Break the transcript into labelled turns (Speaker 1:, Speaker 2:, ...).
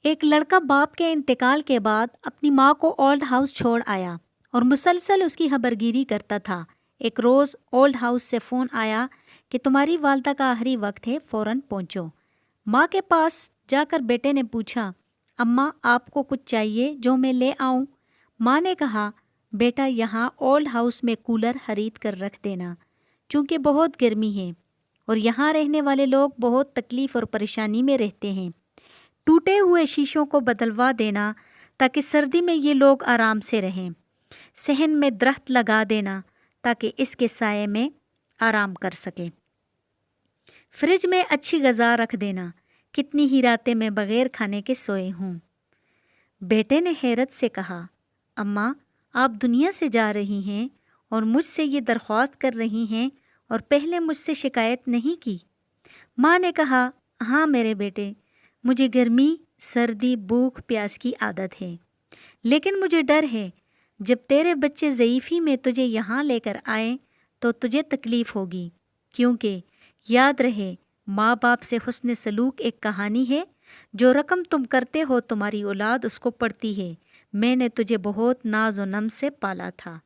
Speaker 1: ایک لڑکا باپ کے انتقال کے بعد اپنی ماں کو اولڈ ہاؤس چھوڑ آیا اور مسلسل اس کی خبر گیری کرتا تھا۔ ایک روز اولڈ ہاؤس سے فون آیا کہ تمہاری والدہ کا آخری وقت ہے، فوراً پہنچو۔ ماں کے پاس جا کر بیٹے نے پوچھا، اماں آپ کو کچھ چاہیے جو میں لے آؤں؟ ماں نے کہا، بیٹا یہاں اولڈ ہاؤس میں کولر خرید کر رکھ دینا، چونکہ بہت گرمی ہے اور یہاں رہنے والے لوگ بہت تکلیف اور پریشانی میں رہتے ہیں۔ ٹوٹے ہوئے شیشوں کو بدلوا دینا تاکہ سردی میں یہ لوگ آرام سے رہیں۔ صحن میں درخت لگا دینا تاکہ اس کے سائے میں آرام کر سکیں۔ فریج میں اچھی غذا رکھ دینا، کتنی ہی راتیں میں بغیر کھانے کے سوئے ہوں۔ بیٹے نے حیرت سے کہا، اماں آپ دنیا سے جا رہی ہیں اور مجھ سے یہ درخواست کر رہی ہیں اور پہلے مجھ سے شکایت نہیں کی؟ ماں نے کہا، ہاں میرے بیٹے، مجھے گرمی، سردی، بھوک پیاس کی عادت ہے، لیکن مجھے ڈر ہے جب تیرے بچے ضعیفی میں تجھے یہاں لے کر آئیں تو تجھے تکلیف ہوگی، کیونکہ یاد رہے ماں باپ سے حسن سلوک ایک کہانی ہے، جو رقم تم کرتے ہو تمہاری اولاد اس کو پڑھتی ہے۔ میں نے تجھے بہت ناز و نم سے پالا تھا۔